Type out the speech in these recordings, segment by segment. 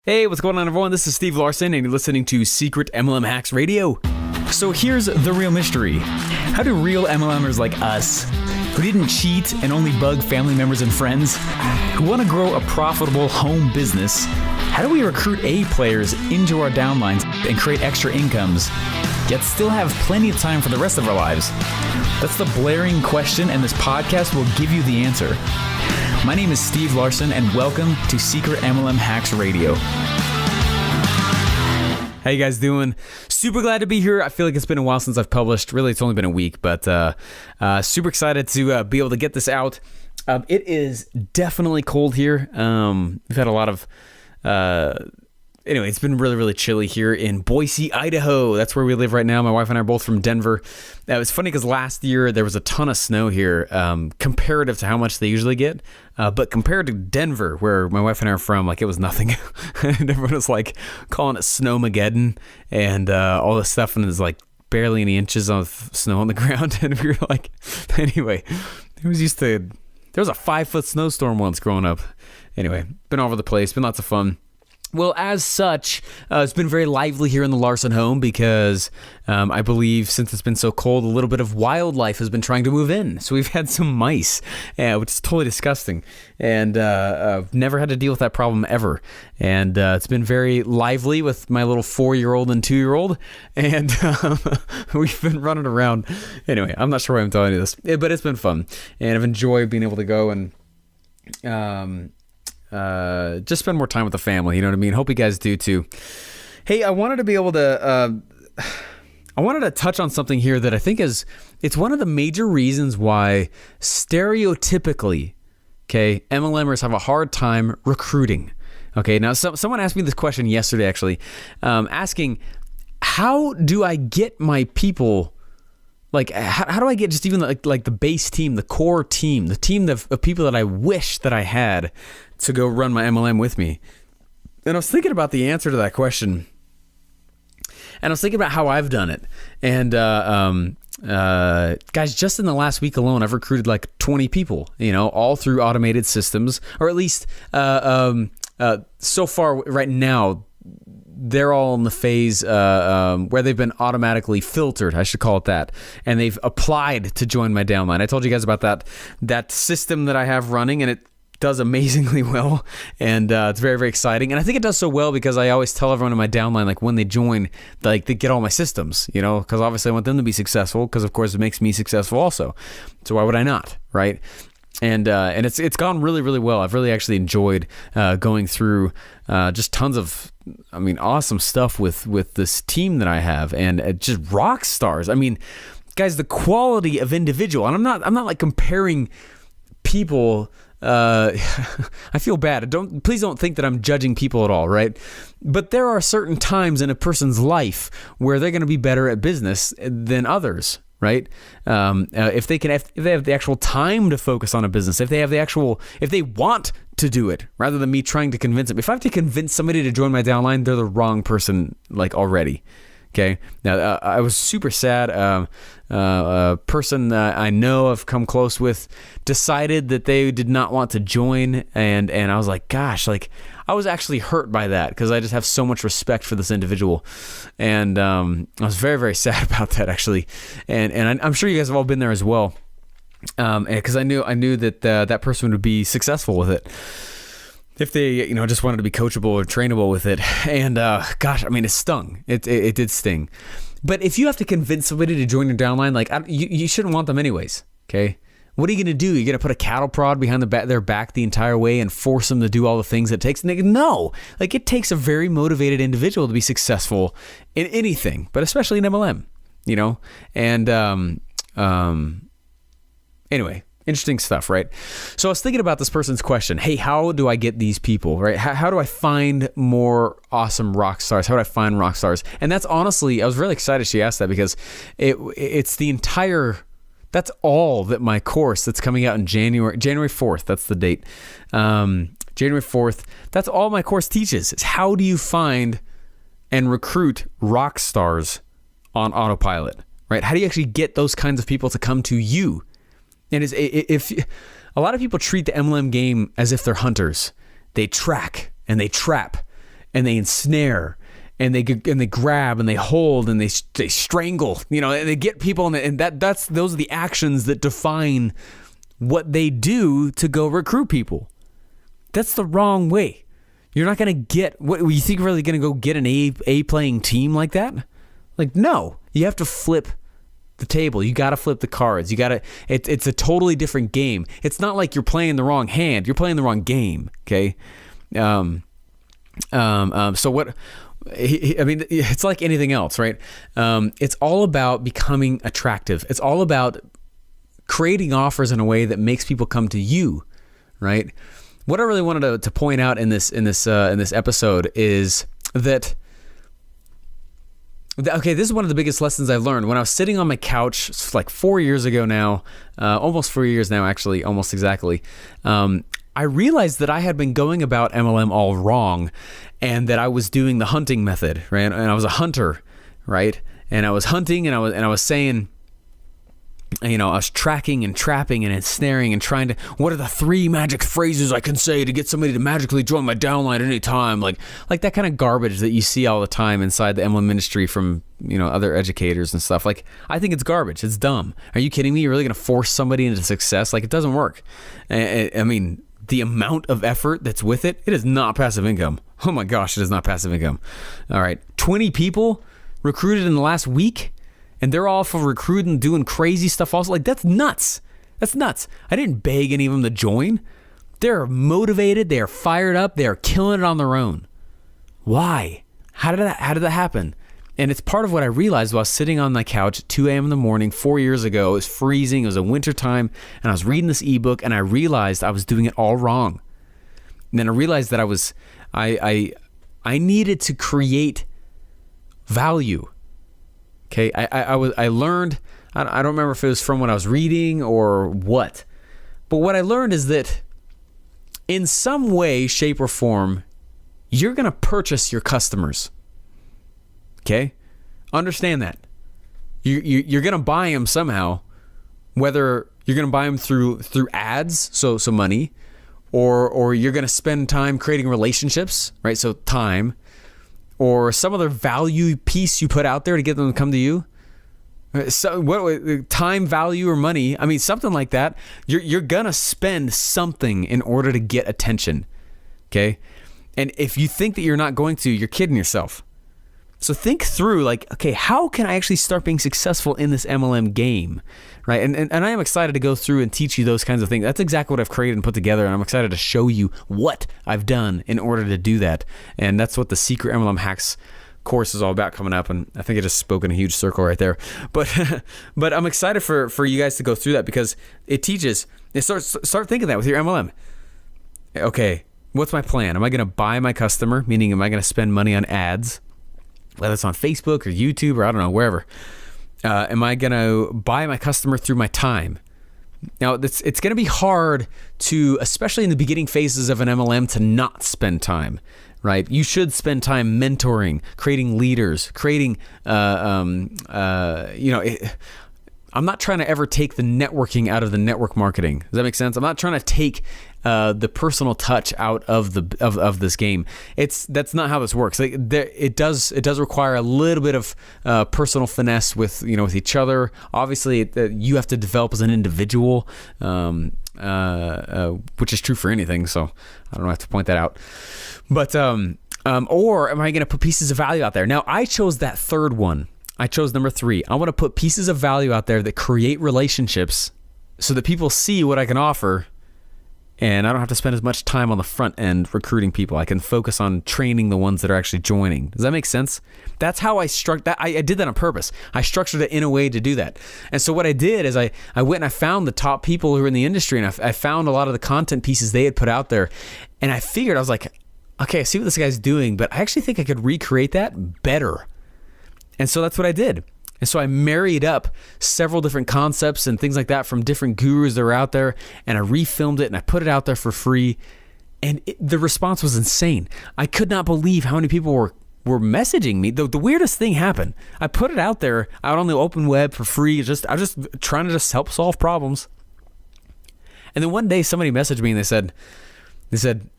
Hey, what's going on, everyone? This is Steve Larson, and you're listening to Secret MLM Hacks Radio. So here's the real mystery. How do real MLMers like us, who didn't cheat and only bug family members and friends, who want to grow a profitable home business, how do we recruit A players into our downlines and create extra incomes, yet still have plenty of time for the rest of our lives? That's the blaring question, and this podcast will give you the answer. My name is Steve Larson, and welcome to Secret MLM Hacks Radio. How you guys doing? Super glad to be here. I feel like it's been a while since I've published. Really, it's only been a week, but super excited to be able to get this out. It is definitely cold here. We've had a lot of... Anyway, it's been really, really chilly here in Boise, Idaho. That's where we live right now. My wife and I are both from Denver. It's funny because last year there was a ton of snow here, comparative to how much they usually get. But compared to Denver, where my wife and I are from, like, it was nothing. And everyone was like calling it Snowmageddon and all this stuff, and there's like barely any inches of snow on the ground. And we were like, anyway, there was a 5-foot snowstorm once growing up. Anyway, been all over the place, been lots of fun. Well, as such, it's been very lively here in the Larson home because I believe since it's been so cold, a little bit of wildlife has been trying to move in. So we've had some mice, which is totally disgusting. And I've never had to deal with that problem ever. And it's been very lively with my little 4-year-old and 2-year-old. And we've been running around. Anyway, I'm not sure why I'm telling you this, but it's been fun. And I've enjoyed being able to go and... just spend more time with the family, you know what I mean? Hope you guys do too. Hey, I wanted to be able to, I wanted to touch on something here that I think it's one of the major reasons why stereotypically, okay, MLMers have a hard time recruiting. Okay, now someone asked me this question yesterday, actually, asking, how do I get my people? Like, how do I get just even like the base team, the core team, the team of people that I wish that I had to go run my MLM with me? And I was thinking about the answer to that question. And I was thinking about how I've done it. And guys, just in the last week alone, I've recruited like 20 people, all through automated systems, or at least so far right now, they're all in the phase where they've been automatically filtered, I should call it that, and they've applied to join my downline. I told you guys about that system that I have running, and it does amazingly well, and it's very, very exciting. And I think it does so well because I always tell everyone in my downline, like, when they join, like, they get all my systems, because obviously I want them to be successful, because of course it makes me successful also. So why would I not, right? And it's gone really, really well. I've really actually enjoyed going through just tons of, awesome stuff with this team that I have, and just rock stars. Guys, the quality of individual, and I'm not like comparing people. I feel bad. Please don't think that I'm judging people at all, right? But there are certain times in a person's life where they're going to be better at business than others. Right? If they have the actual time to focus on a business, if they want to do it, rather than me trying to convince them. If I have to convince somebody to join my downline, they're the wrong person, like, already. Okay. Now, I was super sad. A person I know I've come close with decided that they did not want to join, and I was like, gosh, like, I was actually hurt by that because I just have so much respect for this individual, and I was very, very sad about that, actually, and I'm sure you guys have all been there as well, because I knew that that person would be successful with it if they just wanted to be coachable or trainable with it. And gosh, it stung. It did sting. But if you have to convince somebody to join your downline, like, you shouldn't want them anyways. Okay. What are you going to do? You're going to put a cattle prod behind their back the entire way and force them to do all the things it takes? No. Like, it takes a very motivated individual to be successful in anything, but especially in MLM, And anyway, interesting stuff, right? So I was thinking about this person's question. Hey, how do I get these people, right? How do I find more awesome rock stars? How do I find rock stars? And that's honestly, I was really excited she asked that because it's the entire... That's all that my course that's coming out in January 4th, that's the date, January 4th, that's all my course teaches, is how do you find and recruit rock stars on autopilot, right? How do you actually get those kinds of people to come to you? And if a lot of people treat the MLM game as if they're hunters. They track and they trap. and they ensnare, and they grab and they hold and they strangle, and they get people, and those are the actions that define what they do to go recruit people. That's the wrong way. You're not going to get what you think. You're really going to go get an A playing team like that? Like, no, you have to flip the table. You got to flip the cards. It's a totally different game. It's not like you're playing the wrong hand. You're playing the wrong game. Okay. So what, it's like anything else, right? It's all about becoming attractive. It's all about creating offers in a way that makes people come to you, right? What I really wanted to point out in this episode is that, okay, this is one of the biggest lessons I've learned. When I was sitting on my couch, like 4 years ago now, almost 4 years now, actually, almost exactly, I realized that I had been going about MLM all wrong, and that I was doing the hunting method, right? And I was a hunter, right? And I was hunting, and I was saying, I was tracking and trapping and ensnaring and trying to, what are the 3 magic phrases I can say to get somebody to magically join my downline at any time? Like that kind of garbage that you see all the time inside the MLM industry from, other educators and stuff. Like, I think it's garbage. It's dumb. Are you kidding me? You're really going to force somebody into success? Like, it doesn't work. I mean, the amount of effort that's with it is not passive income. Oh my gosh, it is not passive income. All right. 20 people recruited in the last week, and they're all for recruiting, doing crazy stuff also. Like, that's nuts. That's nuts. I didn't beg any of them to join. They're motivated. They are fired up. They are killing it on their own. Why? How did that happen? And it's part of what I realized while sitting on my couch at 2 a.m. in the morning 4 years ago. It was freezing. It was a winter time, and I was reading this ebook, and I realized I was doing it all wrong. And then I realized that I needed to create value. Okay, I learned, I don't remember if it was from what I was reading or what, but what I learned is that in some way, shape, or form, you're going to purchase your customers. Okay? Understand that. You're going to buy them somehow, whether you're going to buy them through ads, so money, or you're going to spend time creating relationships, right? So time. Or some other value piece you put out there to get them to come to you. So what, time, value, or money? I mean, something like that. You're gonna spend something in order to get attention. Okay, and if you think that you're not going to, you're kidding yourself. So think through, like, okay, how can I actually start being successful in this MLM game, right? And I am excited to go through and teach you those kinds of things. That's exactly what I've created and put together, and I'm excited to show you what I've done in order to do that. And that's what the Secret MLM Hacks course is all about coming up, and I think I just spoke in a huge circle right there. But I'm excited for you guys to go through that, because it teaches, start thinking that with your MLM. Okay, what's my plan? Am I going to buy my customer? Meaning, am I going to spend money on ads? Whether it's on Facebook or YouTube or I don't know, wherever. Am I going to buy my customer through my time? Now, it's going to be hard to, especially in the beginning phases of an MLM, to not spend time, right? You should spend time mentoring, creating leaders, creating, I'm not trying to ever take the networking out of the network marketing. Does that make sense? I'm not trying to take the personal touch out of this game. That's not how this works. It does require a little bit of personal finesse with each other. Obviously, you have to develop as an individual, which is true for anything. So I don't have to point that out. But or am I going to put pieces of value out there? Now, I chose that third one. I chose number 3. I want to put pieces of value out there that create relationships so that people see what I can offer, and I don't have to spend as much time on the front end recruiting people. I can focus on training the ones that are actually joining. Does that make sense? That's how I struck that. I did that on purpose. I structured it in a way to do that. And so what I did is I went and I found the top people who are in the industry, and I found a lot of the content pieces they had put out there, and I figured, I was like, okay, I see what this guy's doing, but I actually think I could recreate that better. And so that's what I did. And so I married up several different concepts and things like that from different gurus that are out there, and I refilmed it and I put it out there for free. And the response was insane. I could not believe how many people were messaging me. The weirdest thing happened. I put it out there out on the open web for free. I was just trying to just help solve problems. And then one day somebody messaged me and they said,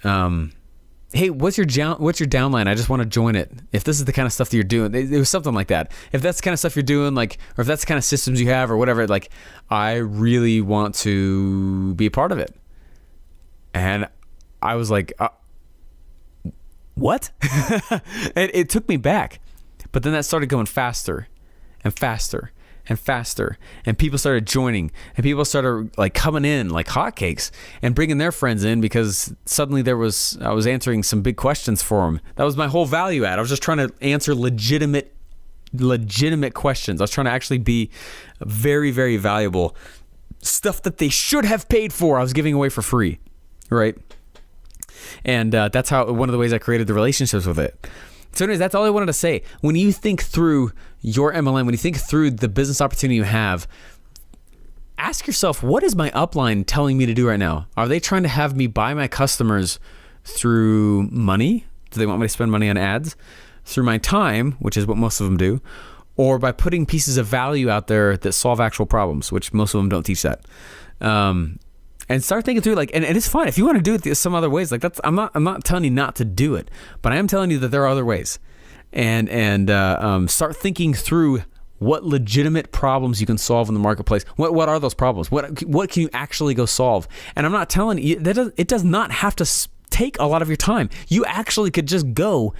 hey, what's your downline? I just want to join it. If this is the kind of stuff that you're doing, it was something like that. If that's the kind of stuff you're doing, like, or if that's the kind of systems you have or whatever, like, I really want to be a part of it. And I was like, what? It took me back. But then that started going faster and faster and faster, and people started joining, and people started like coming in like hotcakes and bringing their friends in, because suddenly I was answering some big questions for them. That was my whole value add. I was just trying to answer legitimate questions. I was trying to actually be very, very valuable. Stuff that they should have paid for, I was giving away for free, right? And that's how, one of the ways I created the relationships with it. So anyways, that's all I wanted to say. When you think through your MLM, when you think through the business opportunity you have, ask yourself, what is my upline telling me to do right now? Are they trying to have me buy my customers through money? Do they want me to spend money on ads? Through my time, which is what most of them do, or by putting pieces of value out there that solve actual problems, which most of them don't teach that. And start thinking through, like, and it's fine if you want to do it some other ways. Like, that's, I'm not telling you not to do it, but I am telling you that there are other ways. And start thinking through what legitimate problems you can solve in the marketplace. What are those problems? What can you actually go solve? And I'm not telling you that it does not have to take a lot of your time. You actually could just go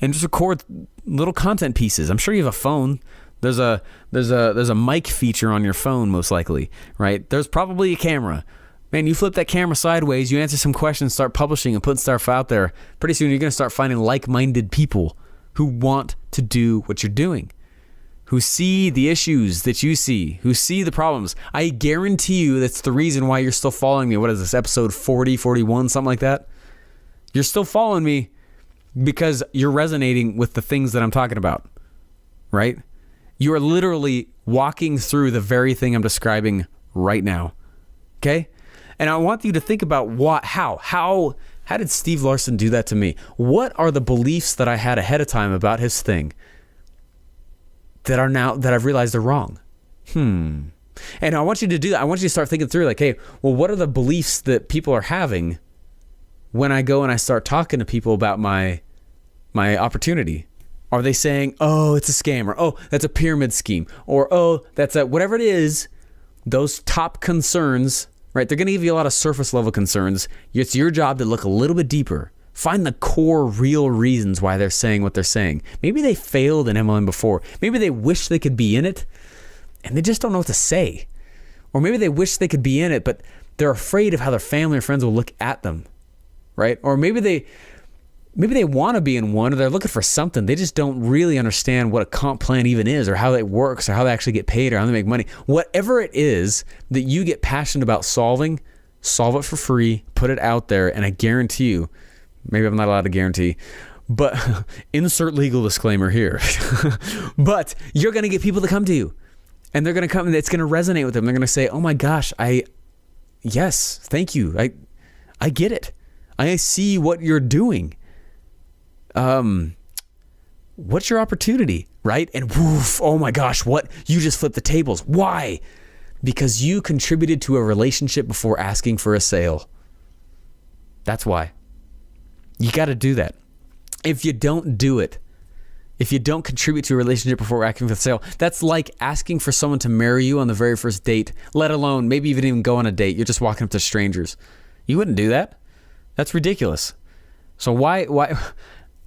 and just record little content pieces. I'm sure you have a phone. There's a mic feature on your phone, most likely, right? There's probably a camera. Man, you flip that camera sideways, you answer some questions, start publishing and putting stuff out there. Pretty soon you're going to start finding like-minded people who want to do what you're doing, who see the issues that you see, who see the problems. I guarantee you that's the reason why you're still following me. What is this, episode 40, 41, something like that? You're still following me because you're resonating with the things that I'm talking about, right? You are literally walking through the very thing I'm describing right now, okay? And I want you to think about how did Steve Larson do that to me? What are the beliefs that I had ahead of time about his thing that I've realized are wrong? And I want you to do that. I want you to start thinking through, like, hey, well, what are the beliefs that people are having when I go and I start talking to people about my opportunity? Are they saying, oh, it's a scam, or oh, that's a pyramid scheme, or oh, that's a whatever it is, those top concerns, right? They're going to give you a lot of surface level concerns. It's your job to look a little bit deeper. Find the core real reasons why they're saying what they're saying. Maybe they failed in MLM before. Maybe they wish they could be in it and they just don't know what to say. Or maybe they wish they could be in it, but they're afraid of how their family or friends will look at them, right? Or maybe they want to be in one, or they're looking for something. They just don't really understand what a comp plan even is, or how it works, or how they actually get paid, or how they make money. Whatever it is that you get passionate about solving, solve it for free, put it out there, and I guarantee you, maybe I'm not allowed to guarantee, but insert legal disclaimer here, but you're going to get people to come to you, and they're going to come, and it's going to resonate with them. They're going to say, oh my gosh, yes, thank you. I get it. I see what you're doing. What's your opportunity, right? And woof, oh my gosh, what? You just flipped the tables. Why? Because you contributed to a relationship before asking for a sale. That's why. You got to do that. If you don't do it, if you don't contribute to a relationship before asking for a sale, that's like asking for someone to marry you on the very first date, let alone maybe even go on a date. You're just walking up to strangers. You wouldn't do that. That's ridiculous. So why?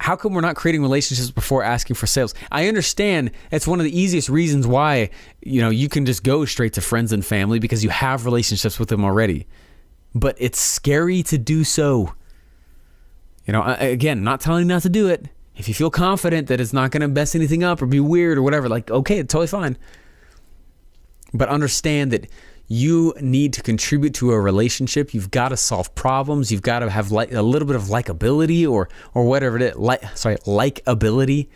How come we're not creating relationships before asking for sales? I understand it's one of the easiest reasons why, you can just go straight to friends and family because you have relationships with them already. But it's scary to do so. Again, not telling you not to do it. If you feel confident that it's not going to mess anything up or be weird or whatever, like, okay, it's totally fine. But understand that you need to contribute to a relationship. You've got to solve problems. You've got to have a little bit of likability or whatever it is. Likability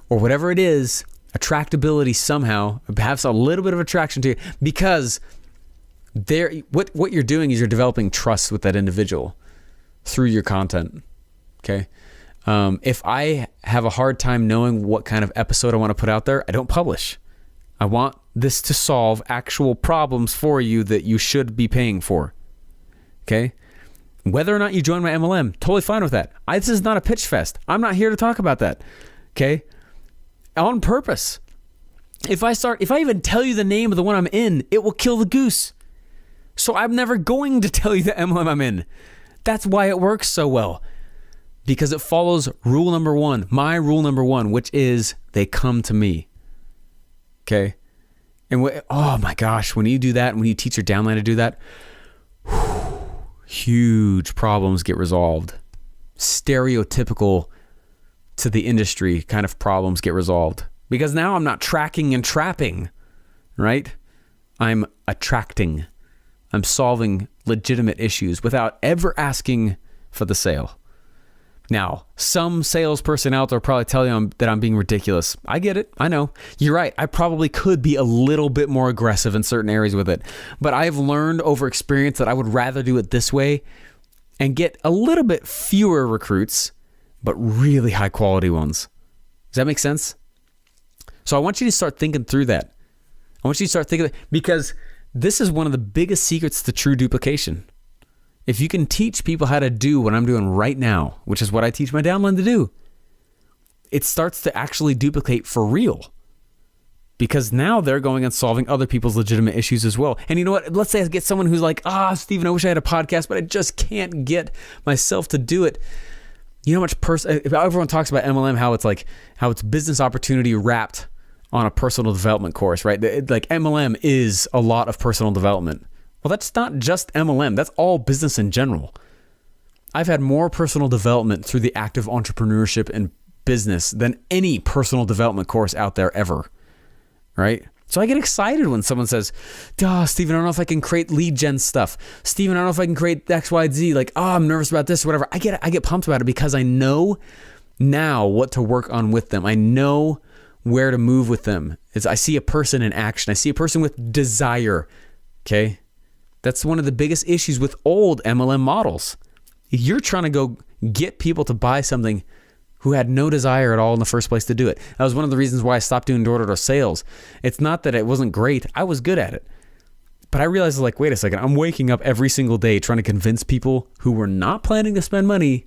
or whatever it is. Attractability somehow. Have a little bit of attraction to you, because what you're doing is you're developing trust with that individual through your content. Okay. If I have a hard time knowing what kind of episode I want to put out there, I don't publish. I want this to solve actual problems for you that you should be paying for. Okay? Whether or not you join my MLM, totally fine with that. This is not a pitch fest. I'm not here to talk about that. Okay? On purpose. If I even tell you the name of the one I'm in, it will kill the goose. So I'm never going to tell you the MLM I'm in. That's why it works so well. Because it follows rule number one, my rule number one, which is they come to me. Okay? And oh my gosh, when you do that, when you teach your downline to do that, huge problems get resolved. Stereotypical to the industry kind of problems get resolved. Because now I'm not tracking and trapping, right? I'm attracting. I'm solving legitimate issues without ever asking for the sale. Now, some salesperson out there will probably tell you that I'm being ridiculous. I get it. I know. You're right. I probably could be a little bit more aggressive in certain areas with it. But I've learned over experience that I would rather do it this way and get a little bit fewer recruits, but really high quality ones. Does that make sense? So I want you to start thinking through that. I want you to start thinking, because this is one of the biggest secrets to true duplication. If you can teach people how to do what I'm doing right now, which is what I teach my downline to do, it starts to actually duplicate for real. Because now they're going and solving other people's legitimate issues as well. And you know what? Let's say I get someone who's like, Steven, I wish I had a podcast, but I just can't get myself to do it. You know how much everyone talks about MLM, how it's business opportunity wrapped on a personal development course, right? Like MLM is a lot of personal development. Well, that's not just MLM. That's all business in general. I've had more personal development through the active entrepreneurship and business than any personal development course out there ever, right? So I get excited when someone says, Steven, I don't know if I can create lead gen stuff. Steven, I don't know if I can create X, Y, Z. Like, I'm nervous about this or whatever. I get pumped about it because I know now what to work on with them. I know where to move with them. I see a person in action. I see a person with desire, okay? That's one of the biggest issues with old MLM models. You're trying to go get people to buy something who had no desire at all in the first place to do it. That was one of the reasons why I stopped doing door-to-door sales. It's not that it wasn't great. I was good at it. But I realized, like, wait a second. I'm waking up every single day trying to convince people who were not planning to spend money,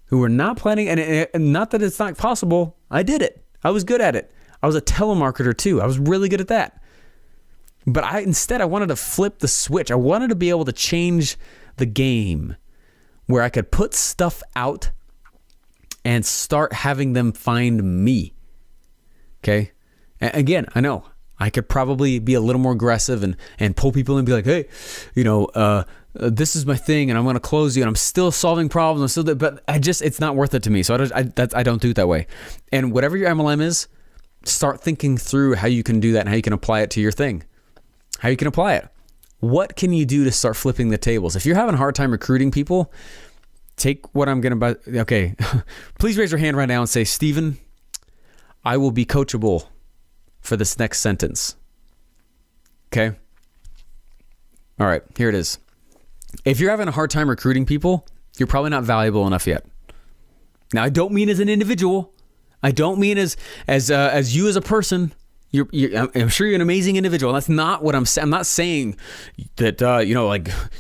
who were not planning, and not that it's not possible. I did it. I was good at it. I was a telemarketer too. I was really good at that. But I wanted to flip the switch. I wanted to be able to change the game where I could put stuff out and start having them find me. Okay? And again, I know I could probably be a little more aggressive and pull people in and be like, hey, this is my thing and I'm going to close you and I'm still solving problems. But it's not worth it to me. So I don't do it that way. And whatever your MLM is, start thinking through how you can do that and how you can apply it to your thing. How you can apply it. What can you do to start flipping the tables? If you're having a hard time recruiting people, take what I'm going to... Okay, please raise your hand right now and say, Steven, I will be coachable for this next sentence. Okay? All right, here it is. If you're having a hard time recruiting people, you're probably not valuable enough yet. Now, I don't mean as an individual. I don't mean as you as a person. I'm sure you're an amazing individual. That's not what I'm saying. I'm not saying that,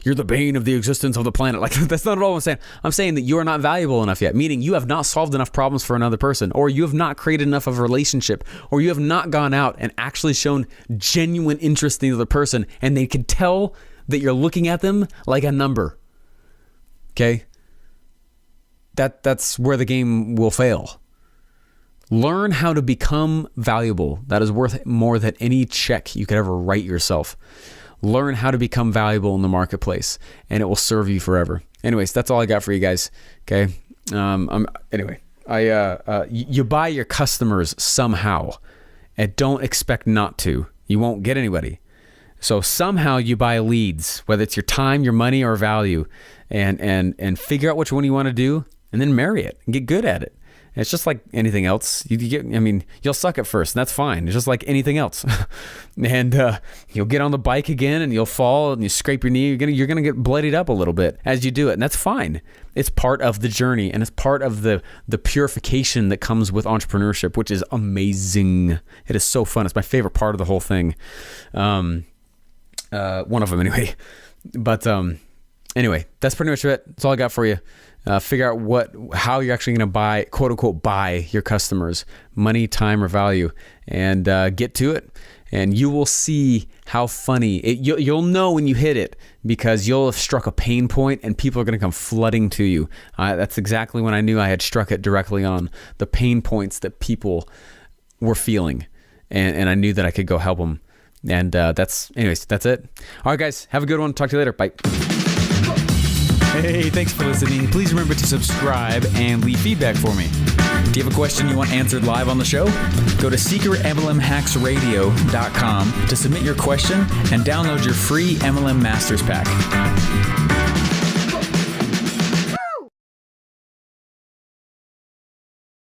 you're the bane of the existence of the planet. Like, that's not at all what I'm saying. I'm saying that you are not valuable enough yet, meaning you have not solved enough problems for another person, or you have not created enough of a relationship, or you have not gone out and actually shown genuine interest in the other person, and they can tell that you're looking at them like a number. Okay? That's where the game will fail. Learn how to become valuable. That is worth more than any check you could ever write yourself. Learn how to become valuable in the marketplace, and it will serve you forever. Anyways, that's all I got for you guys. Okay. You buy your customers somehow, and don't expect not to. You won't get anybody. So somehow you buy leads, whether it's your time, your money, or value, and figure out which one you want to do, and then marry it and get good at it. It's just like anything else. You'll suck at first, and that's fine. It's just like anything else. And you'll get on the bike again, and you'll fall, and you scrape your knee. You're gonna get bloodied up a little bit as you do it, and that's fine. It's part of the journey, and it's part of the purification that comes with entrepreneurship, which is amazing. It is so fun. It's my favorite part of the whole thing. One of them, anyway. But Anyway, that's pretty much it. That's all I got for you. Figure out how you're actually going to buy, quote unquote, buy your customers money, time, or value, and get to it. And you will see how funny you'll know when you hit it, because you'll have struck a pain point and people are going to come flooding to you. That's exactly when I knew I had struck it directly on the pain points that people were feeling, and I knew that I could go help them. And that's it. All right, guys, have a good one. Talk to you later. Bye. Hey, thanks for listening. Please remember to subscribe and leave feedback for me. Do you have a question you want answered live on the show? Go to secretmlmhacksradio.com to submit your question and download your free MLM Masters Pack.